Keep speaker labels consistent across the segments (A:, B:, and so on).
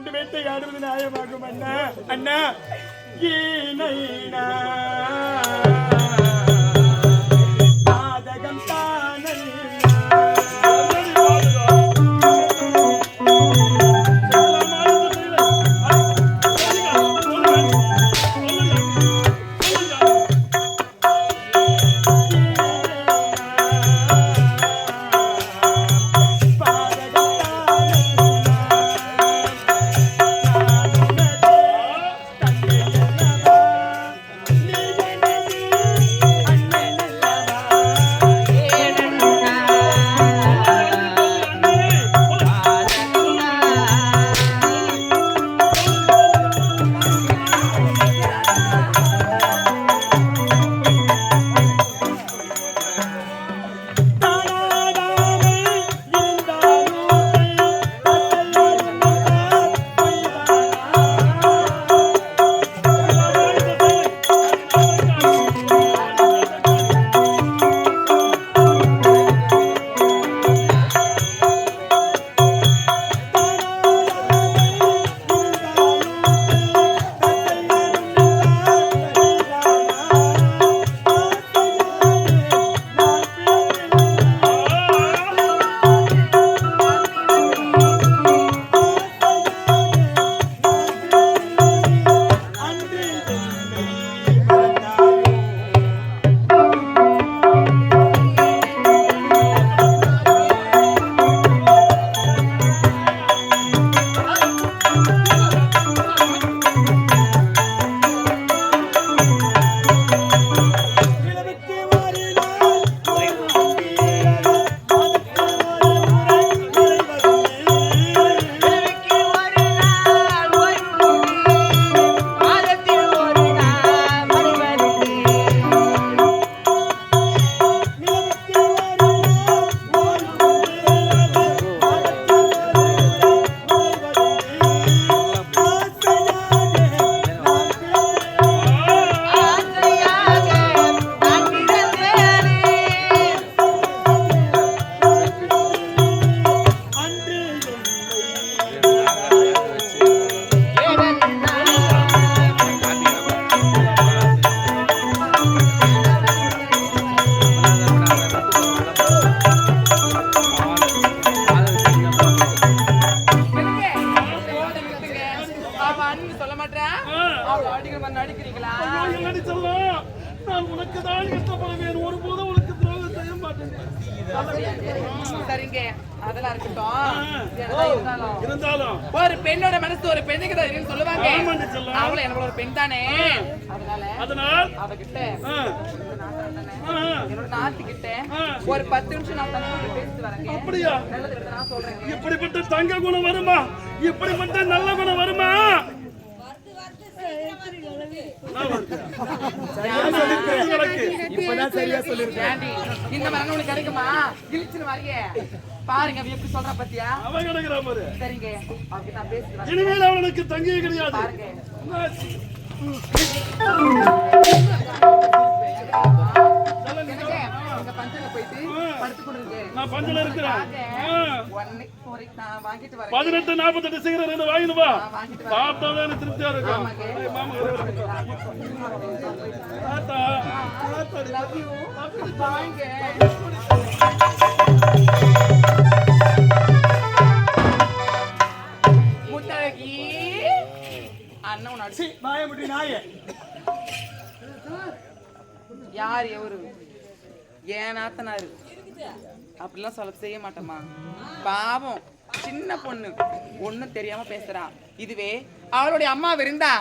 A: கொண்டு வேட்டையாடுவது நியாயமாகும் அண்ணா. அண்ணா ஈனைனா பாதகம் தானே
B: சரிங்க அதெல்லாம் இருக்கட்டும். ஒரு பெண்ணோட மனசு ஒரு பெண்ணுக்கு தான் சொல்லுவாங்க. அவளும் எனக்கு ஒரு பெண் தானே, அதனால அவகிட்ட என்னோட நாட்டுக்கிட்ட ஒரு 10 நிமிஷம் நான் தனியாக பேசிட்டு வரேங்க.
A: அப்படியா?
B: நான் சொல்றேன்,
A: இப்படிப்பட்ட தங்க குணம் வருமா? இப்படிப்பட்ட நல்ல குணம் வருமா?
C: இப்பதான் சரியா சொல்லிருக்கேன்.
B: இந்த மரணம் உனக்கு கிடைக்குமா? கிழிச்சுன்னு வரைய பாருங்க எப்படி சொல்ற பத்தியா?
A: அவன் கிடைக்கிறா பாரு.
B: சரிங்க அவருக்கு நான் பேசுறேன்.
A: இனிமேல் அவனுக்கு தங்கியே கிடையாது.
B: பாருங்க
A: நான் பஞ்சல இருக்கிறேன்.
B: 18:48
A: சிகரெட் வாங்கிட்டு வா. சாப்பிட்டாதான் எனக்கு திருப்தியா இருக்கும்.
B: முத்தழகி அண்ணன் அடிச்சு
A: நாய முடி நாய
B: யார் எவரு ஏனாத்தனாரு அப்படிலாம் சொல்ல செய்ய மாட்டோமா? பாவம் சின்ன பொண்ணு ஒன்னும் தெரியாம பேசுறா. இதுவே அவளுடைய அம்மா இருந்தா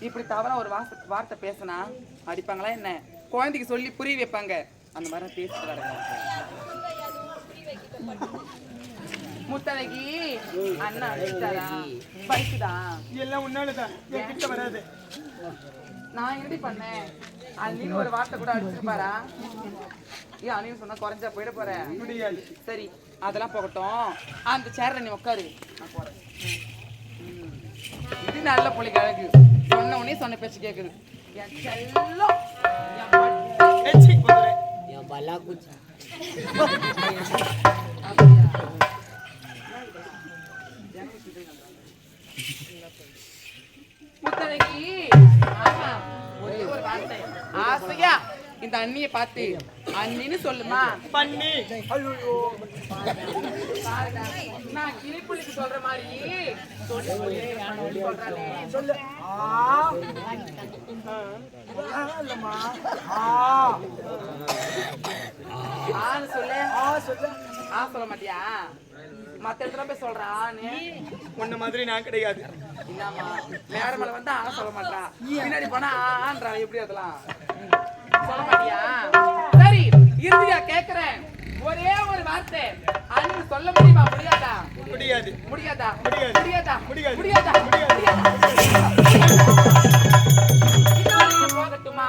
B: இப்படி தவறா ஒரு வார்த்தை பேசினா அடிப்பாங்களா என்ன? குழந்தைக்கு சொல்லி புரிய வைப்பாங்க. அந்த மாதிரி பேசிட்டு வரேன். முத்தழகி அண்ணா அடிச்சாரா? பைக்குதா
A: எல்லாம் உன்னாலதான் கிட்ட வராது.
B: நான் எப்படி பண்ணேன்? அண்ணன் ஒரு வார்த்தை கூட அடிச்சிருப்பாரா? ஏன் அண்ணன் சொன்னா குறைஞ்சா போயிட போறேன் முடியாது. சரி அதெல்லாம் போகட்டும். அந்த சேர்ல நீ உட்காரு, நான் போறேன். இது நல்ல பிள்ளைக்கு அழகு. சொன்ன உடனே சொன்ன பேச்சு கேக்குது. என் செல்லம்
C: என் பல்லா குச்சி
B: முத்தழகி, ஆமா, ஒரே ஒரு வார்த்தை ஆசையா இந்த அண்ணியை பார்த்து அண்ணின்னு சொல்லுமா.
A: பண்ணி
B: பாருடா, நான் கிளிப்புள்ளிக்கு சொல்ற மாதிரி சொல்றானே.
A: சொல்லு.
B: ஆன்னு சொல்லு.
A: சொல்லு.
B: சொல்ல மாட்டியா? மத்த இடத்துல போய் சொல்றான்னு.
A: உன்ன மாதிரி நான் கிடையாது.
B: என்னம்மா மேட மேல வந்து ஆ சொல்ல மாட்டா, பின்னாடி போனா ஆன்றா, எப்படி அதெல்லாம் சொல்ல மாட்டியா? சரி, இறுதியா கேக்குறேன், ஒரே ஒரு வார்த்தை அண்ணு சொல்ல முடியுமா? முடியாதா?
A: முடியாது.
B: முடியாதா?
A: முடியாது.
B: முடியாதா?
A: முடியாது.
B: முடியாதா?
A: முடியாது.
B: இன்னொரு போகட்டுமா?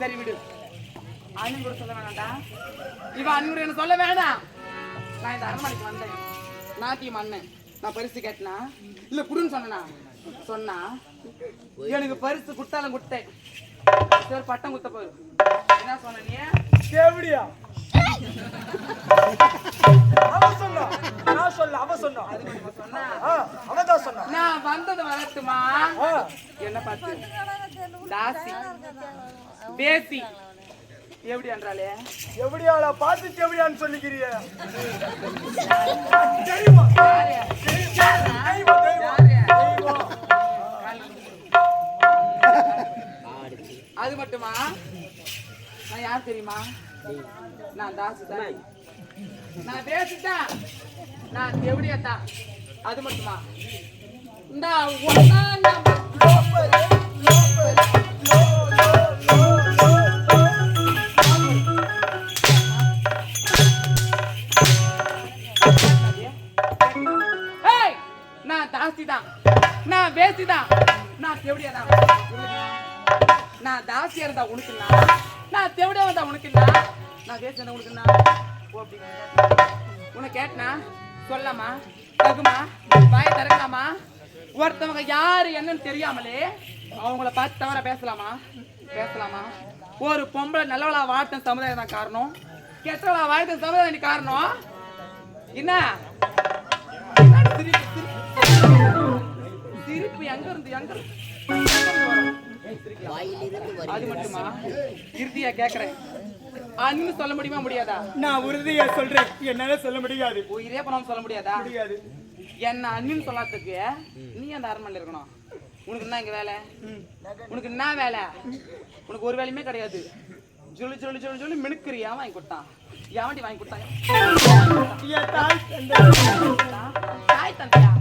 B: சரி விடு. அண்ணன் கூட சொல்ல வேணாம்டா. இவன் அண்ணன் என்ன சொல்ல வேணாம். நான் இந்த அரண்மனைக்கு வந்தேன். நாட்டியம் அண்ணன். நான் பரிசு கேட்டனா இல்ல குடுன்னு சொன்னா சொன்னா எனக்கு பரிசு குட்டாலும் குட்டேன். சரி பட்டம் குத்த போய் என்ன சொன்ன நீ?
A: எப்படியா அவ சொன்னா நான் சொல்ல அவ சொன்னா
B: அது மட்டும் சொன்னா
A: அவன் தான் சொன்னா.
B: நான் வந்தது வரட்டுமா? என்ன பார்த்து தாசி பேசி எப்படி என்றாலே
A: எப்படியாளா பார்த்துட்டு எப்படியான்னு சொல்லிக்கிறிய தெரியுமா?
B: யாரு?
A: தெய்வம் தெய்வம் தெய்வம்.
B: அது மட்டுமா? நான் யார் தெரியுமா? நான் தாசி தான். நான் பேசிட்டேன். நான் எப்படியாத்தான். அது மட்டுமா? இந்த ஒன்னா நான் தாசி தான். நான் வேசி தான். நான் தேவடியா தான். நான் தாசியா இருந்தா உனக்குன்னா, நான் தேவடியா வந்தா உனக்குன்னா, நான் வேசி இருந்தா உனக்குன்னா உனக்கு கேட்டனா சொல்லலாமா? தகுமா? வாய திறக்கலாமா? ஒருத்தவங்க யாரு என்னன்னு தெரியாமலே அவங்கள பார்த்து தவற பேசலாமா? பேசலாமா? ஒரு பொம்பளை நல்லவளா வாழ்த்த சமுதாயம் தான் காரணம், கெட்டவளா வாழ்த்த சமுதாயம் காரணம். என்ன சிரிப்பு எங்க இருந்து அது மட்டுமா? இறுதியா கேக்குறேன், அண்ணன் சொல்ல முடியுமா முடியாதா?
A: நான் உறுதியா சொல்றேன், என்னால சொல்ல முடியாது.
B: உயிரே பண்ணாம சொல்ல முடியாதா?
A: முடியாது.
B: என்ன அண்ணன் சொல்லாததுக்கு நீ அந்த அரண்மனையில் இருக்கணும். உனக்கு என்ன இங்க வேலை? உனக்கு என்ன வேலை? உனக்கு ஒரு வேலையுமே கிடையாது. சொல்லி சொல்லி சொல்லி சொல்லி மினுக்குறியா வாங்கி கொடுத்தான். எவன்டி வாங்கி கொடுத்தாங்க? தாய் தந்தையா?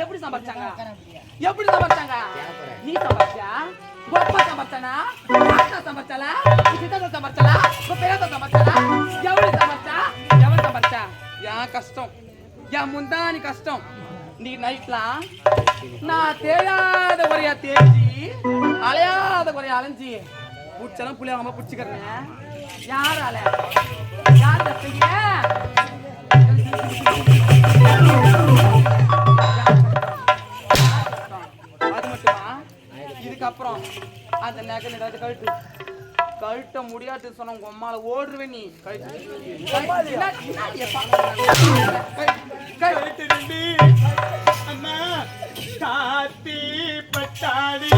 B: எப்படி சம்பாதிச்சாங்க? எப்படி சம்பாதிச்சாங்க? நீ சம்பாதிச்சா? அப்பா சம்பாதிச்சானா? அக்கா சம்பாதிச்சாலா? சித்தா சம்பாதிச்சாலா? பெரியதா சம்பாதிச்சாலா? எவடி சம்பாதிச்சா? எவன் சம்பாதிச்சா? என் கஷ்டம், என் முந்தானி கஷ்டம். நீ நைட்லாம் நான் தேயாத குறையா தேய்ச்சி அலையாத குறையா அலைஞ்சி பூச்செல்லாம் புளியாம பிடிச்சிக்கிறேன். யாரால? யார் செய்ய? அது மட்டுமா? இதுக்கப்புறம் அந்த நகை ஏதாவது கழுட்ட முடியாது சொன்ன உங்க அம்மால ஓடுருவே. நீ
A: அம்மா காத்தி பட்டாடி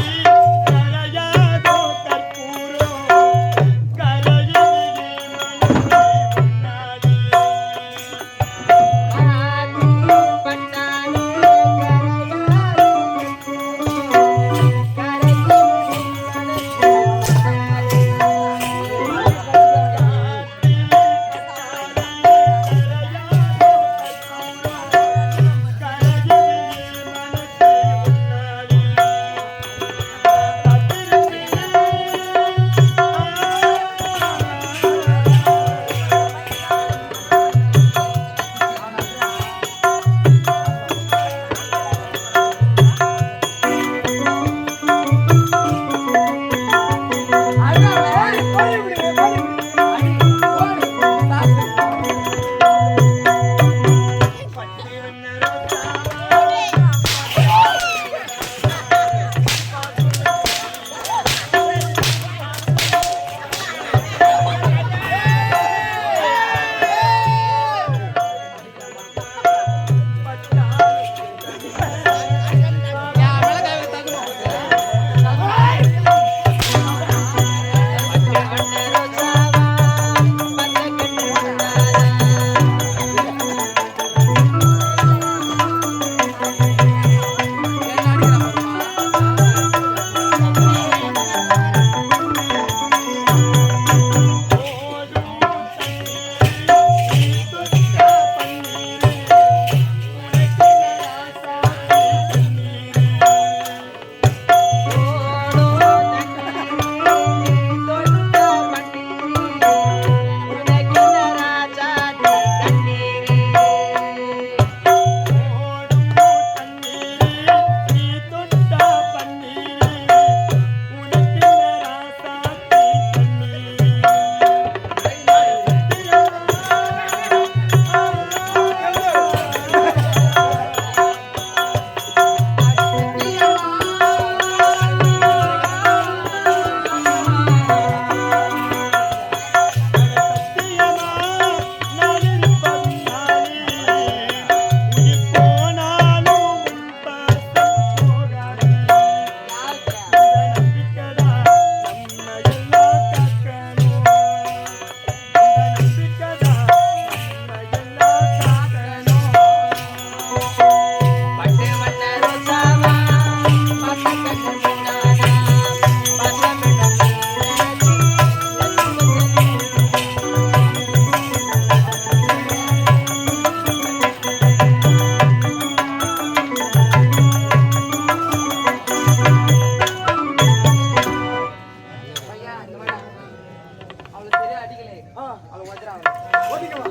B: அவளை உதறாவல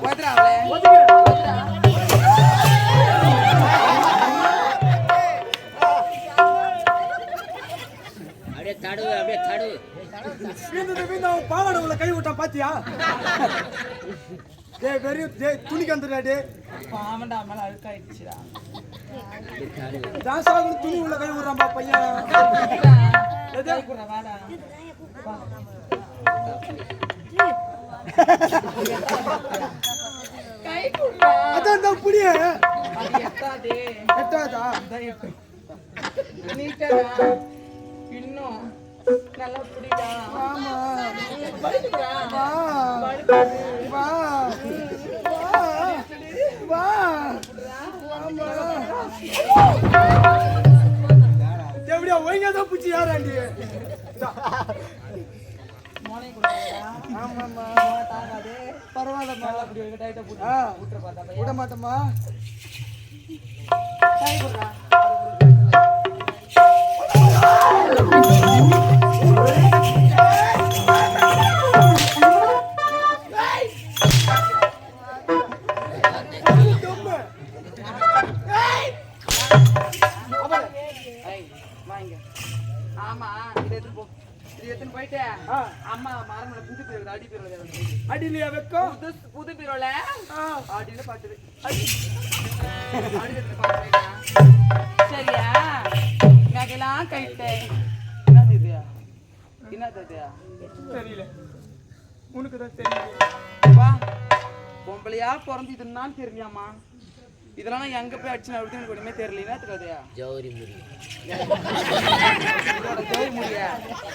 B: உதறாவல
C: அப்படியே தடுவு அப்படியே தடுவு
D: அவன் பாவாடை உள்ள கை விட்டான் பாத்தியா? டேய் வெறும் டேய் துணிக்கு வந்துடா டே.
B: பாவண்டா மேல அழுக்காயிடுச்சுடா.
D: தாசாவுக்கு துணி உள்ள கை விடுறான்பா பையன்.
B: கை குடுற வாடா. கை குடுறா.
D: அதான் இந்த புடியே.
B: அது எட்டாதே.
D: எட்டாதா?
B: நீட்டடா. இன்னும் நல்லா புடிடா.
D: ஆமா.
B: வலிக்குடா.
D: வா. வா. வா. ஆமா. எப்படியா ஒய்ங்கதான் புச்சி யாராண்டி?
B: மோனை குடுறா.
D: ஆமாம்மா.
B: தாங்காதே.
D: பரவாயில்லம்மா.
B: அப்படி ஒரு டைட்டா புடி.
D: ஆ.
B: ஊட்ற பார்த்தா
D: விட மாட்டோமா?
B: கை குடுறா. ஆமா இது எடுத்து போ. இது எடுத்து போயிட்டு அம்மா மரமல புது பீரோல அடி பீரோல
D: அடிலையா வெக்கம்?
B: புது பீரோல அடியில பாத்துது அடி பாத்துறேன். சரியா நகைலாம் கைட்டேன். என்னது இது? என்னது இது?
D: தெரியல. உனக்கு தான் தெரியல.
B: வா பொம்பளையா பிறந்ததுன்னு தெரியலையாமா? இதெல்லாம் நான் எங்க போய் அடிச்சு அப்படி எனக்கு ஒண்ணுமே தெரியல. தெரியாதையா
C: ஜவுரி முடி
B: ஜவுரி முடியா?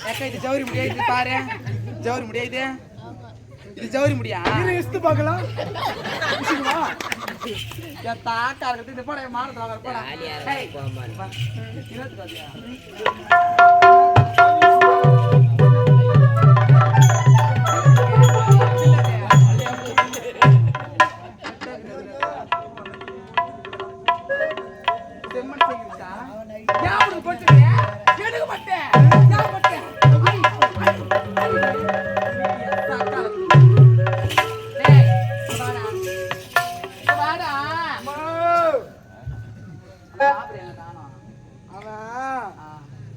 B: ஏக்கா இது ஜவுரி முடியா? இது பாரு ஜவுரி முடியா? இது ஜவுரி முடியா?
D: இஸ்து பார்க்கலாம்.
B: என் தாக்கா இருக்குது. இது போட மானத்துல வாங்க போடா. ஏய்,
C: கோமாளி.
B: வா. இருபது ரூபாயா? செம்மண் செய்யுச்சா? ஏன் உனக்கு போட்டுருக்க? எடுக்க மாட்டேன். ஏன் போட்டேன்? டேய், வாடா. வாடா. சாப்பிடு என்ன காணோம்.
D: அவன்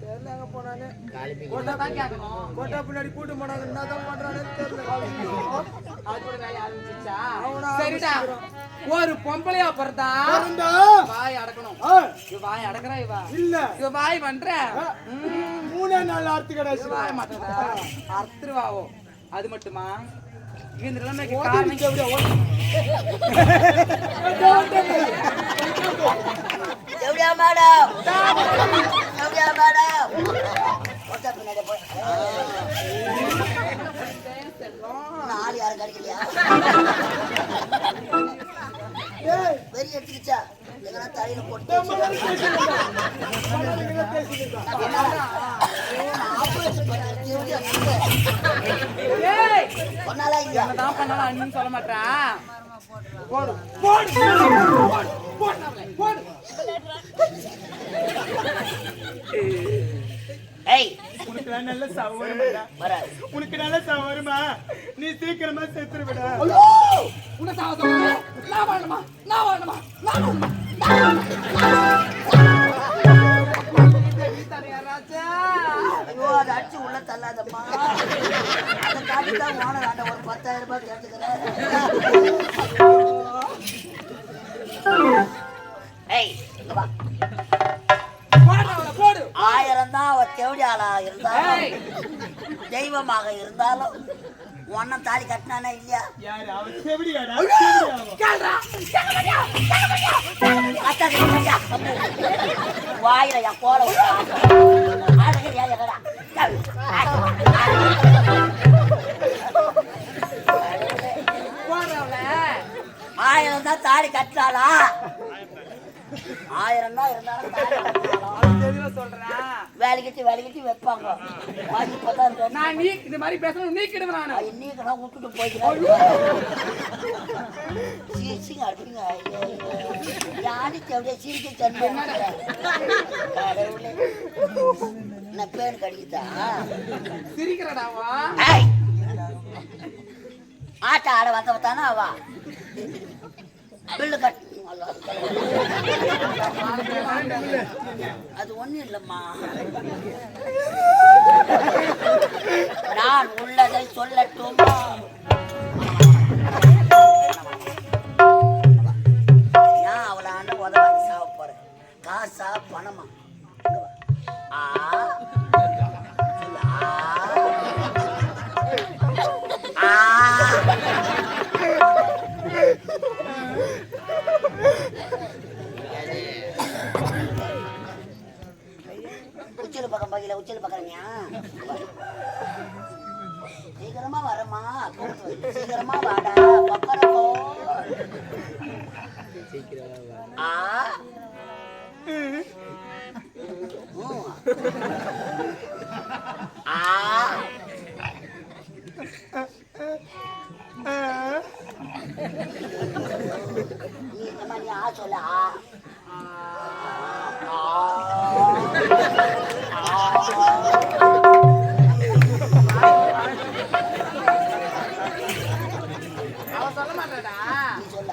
D: தெரியல எங்க போனானே.
C: காலிப்பி
B: ஒன்னதான் கேட்கணும்.
D: கோட்டா பின்னாடி கூட்டு போனாங்க. என்னதான் பண்றானே தெரியல.
B: அதோட வேலை ஆரம்பிச்சிச்சா?
D: அவனா
B: சரிடா. ஒரு பொம்பளையா பிறந்தா
D: வரண்டா.
B: வாய் அடக்கணும். இவ வாய் அடக்குறா இவ.
D: இல்ல.
B: இவ வாய் பண்ற.
D: மூணே நாள் ஆர்த்தி கிடையாது.
B: வாய் மாட்டதா? அர்த்தருவாவோ. அது மட்டுமா? இந்த நிலைமைக்கு
D: ஓடி
B: காரணம்
D: நிக்க அப்படியே ஓடி.
C: எப்படியா மேடம் எப்படியா மேடம் கோட்டா பின்னாடி போய் ஆள் யாரும் கிடைக்கலையா?
D: ஏய்
C: வெறி எடுத்துக்கிச்சா எங்கன்னா தலையில போட்டு
B: ஏய்,
C: சொன்னாலா இல்லையா?
B: என்னதான் பண்ணாலும் அண்ணின்னு சொல்ல மாட்டா. போடு போடு.
C: ஏய்
D: உனக்கு நல்ல சாவு வருமாடா.
C: வராது.
D: உனக்கு நல்ல சாவு வருமா? நீ சீக்கிரமா செத்துரு விட.
B: உன்னை சாவ சொல்றேன். நான் வாழணுமா? ராஜா
C: ஐயோ அதை அடிச்சு உள்ள தள்ளாதம்மா. அதை காட்டிதான் ஓனர் ஆண்ட ஒரு 10,000 ரூபாய் கேட்டுக்கிறேன். ஏய் இங்க வா.
B: போடு.
C: 1000 தான் அவ தேவடி ஆளா இருந்தாலும்
B: ஏய்,
C: தெய்வமாக இருந்தாலும் ஒன்னும் தாலி கட்டினானா இல்லையா?
D: யாரு அவன் செவிடியாடா?
B: கேளுடா.
C: வாயில என் கோல அழகிரியா எங்கடா?
B: போடுறவள.
C: 1000 தான் தாலி கட்டாளா? 1000 தான் இருந்தாலும் தாலி கட்டாளா?
B: தெளிவா சொல்றேன்.
C: வேலைக்கிட்டு வைப்பாங்க. வாங்கி பார்த்தா இந்த
B: நான் நீ இந்த மாதிரி பேசணும் நீக்கிடுவேன் நானு.
C: இன்னைக்கு விட்டுட்டு போய்க்கிறேன். சீசிங்க அடிப்பீங்க. யாருக்கு அப்படியே சிரிக்க தன்மை கடவுளே. என்ன பேர் கடிக்குதா?
B: சிரிக்கிறடாவா?
C: 1000 ஆட்ட ஆட வந்தவ தானே அவ பில்லு கட் அது ஒண்ணும் இல்லம்மா நான் உள்ளதை சொல்லட்டுமா நான் அவளான உதவாதி சாவ போறேன் காசா பணமா ஆ சொல்லு ஆ உச்சில பக்கம் பகையில உச்சில பக்கறீங்க சீக்கிரமா வரமா சீக்கிரமா வாடா பக்கறப்போ ஆ நீ இந்த மாதிரி ஆ சொல்ல
B: அவ சொல்ல மாட்டாடா.
C: நீ சொல்ல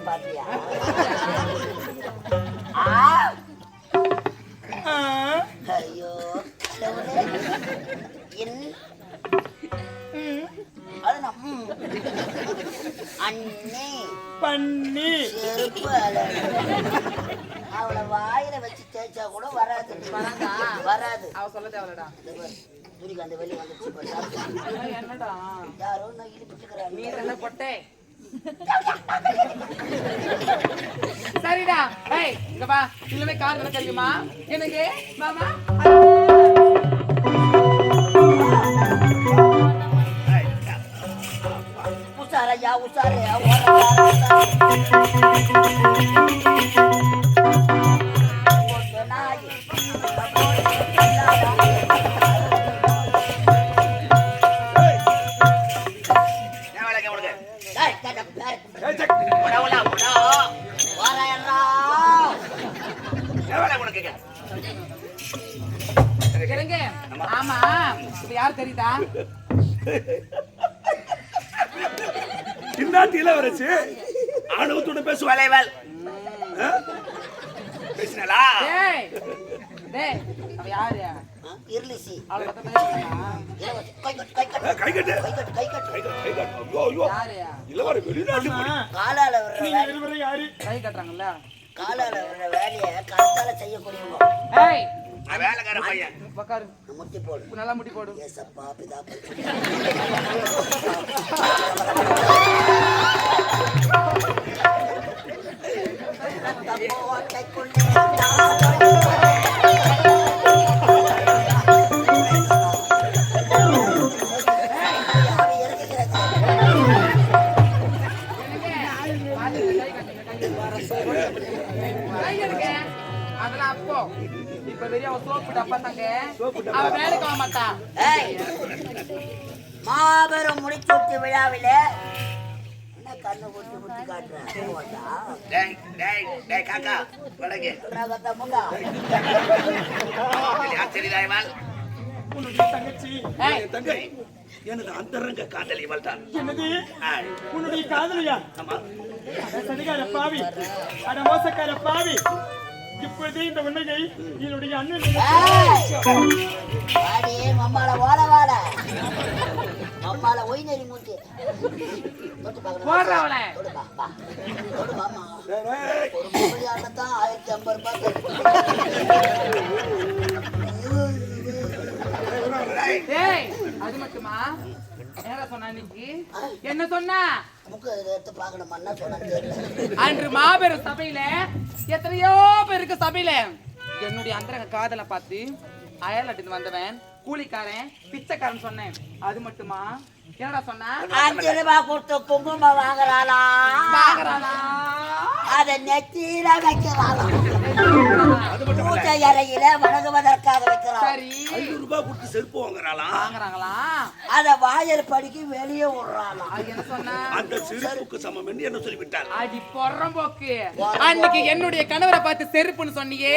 C: பாத்தியா ஐயோ அண்ணே
D: பண்ணி
C: செருப்பு அவளை வாயில வச்சு தேய்ச்சா கூட வராது வராது
B: அவ சொல்ல தேவலடா.
C: சூரியகாந்தி வெளியே வந்துச்சு
B: என்னடா
C: யாரோ நான் இடிப்பிட்டுக்கிறாங்க
B: நீ என்ன பொட்டே? சரிடா. ஏய் இங்க வா. இனிமே கார் என்ன தெரியுமா? எனக்கு மாமா
C: உசாரையா உசாரையா
B: எனக்கு ஆமா இப்ப யார் தெரியுதா?
A: இன்னாட்டி இளவரசி ஆணவத்தோட பேசுவாள் பேசினலா?
B: டேய் டேய் அவ யாரு?
C: இருளிசி
B: அவளை பத்தி பேசுறா?
A: கை கட்டு ஐயோ
B: யாரு?
A: இளவர வெளிநாட்டு
C: காலால வர்ற
D: நீங்க இருவரும் யாரு?
B: கை கட்டுறாங்கல்ல.
C: காலால வர்ற வேலையை கருத்தால செய்யக்கூடியவங்க
B: ஏய்
A: வேலைக்கார பையன்
B: உட்காரு.
C: முட்டி போடு
B: நல்லா முடி போடு.
C: ஏசப்பா பிதாப்பா
B: அதெல்லாம் அப்போ இப்ப வெறிய சோப்பு டப்பா தாங்க அவ வேலைக்கு வர மாட்டா.
C: மாபெரும் முடிச்சூட்டு விழாவில என்ன கண்ணு குத்தி குத்தி காட்டுறேன்
D: உன்னுடைய தங்கச்சி
A: தங்கை எனது அந்தரங்க காதலி வள்தான்.
D: என்னது உன்னுடைய காதலியா?
A: ஆமா.
D: அட சதிகார பாவி, அட மோசக்கார பாவி, இப்பொழுது இந்த உண்மையை என்னுடைய அண்ணன்
C: மம்மால ஓட வாட மம்மால ஒய் நெறி மூச்சு
B: போடுறவள
C: ஒரு மொழியானதான் 1050 ரூபாய்.
B: ஏய் அது மட்டுமா? நேரா சொன்னா இன்னைக்கு என்ன சொன்னா?
C: முக்கு எடுத்து பார்க்கணுமா என்ன சொன்னான்னு தெரியல.
B: அன்று மாபெரும் சபையில எத்தனையோ பேருக்கு சபையில என்னுடைய அந்தரங்க காதலை பார்த்து அயல் அடிந்து வந்தவன் கூலிக்காரன் பிச்சைக்காரன் சொன்னேன். அது மட்டுமா என்னடா சொன்னா
C: 5 ரூபாய் கொடுத்து குங்குமம் வாங்குறாளா
B: வாங்குறானா
C: அதை நெத்தியில வைக்கிறாளா பூஜை அறையில வணங்குவதற்காக வைக்கிறாள்
B: சரி
A: 5 ரூபாய் கொடுத்து செருப்பு வாங்குறாளா?
B: வாங்குறாங்களா
C: அதை வாயல் படிக்கு வெளியே விடுறாளா
B: அது என்ன சொன்னா
A: அந்த செருப்புக்கு சமம் என்று என்ன சொல்லிவிட்டாள்?
B: அடி பொறம்போக்கு அன்னைக்கு என்னுடைய கணவரை பார்த்து செருப்புன்னு சொன்னியே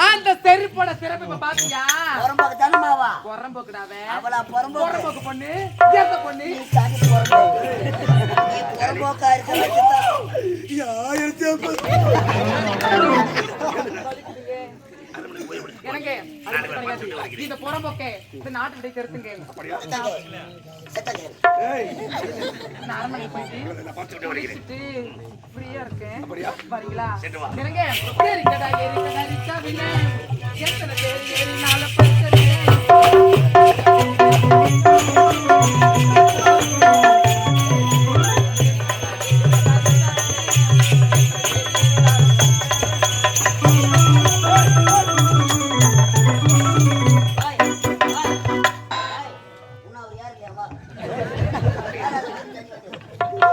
B: அந்த செருப்போட சிறப்பு இப்ப பாத்தியா
C: புறம்போக்கு தானமாவா
B: பொறம்போக்குடாவே
C: அவளா புறம்போக்கு
B: பொறம்போக்கு பொண்ணு ஏத்த பொண்ணு
C: நீ தனி புறம்போக்கு நீ புறம்போக்கா இருக்க வச்சுதான்
B: எனக்கு அது கிடையாது. இந்த புறம்போக்கே இந்த நாட்டு விட்டு தெரிஞ்சுங்க நான் அரண்மனை போயிட்டு குளிச்சுட்டு ஃப்ரீயா இருக்கேன் வரீங்களா எனக்கு எரிக்கடா எரிக்கடா ரிச்சாவில எத்தனை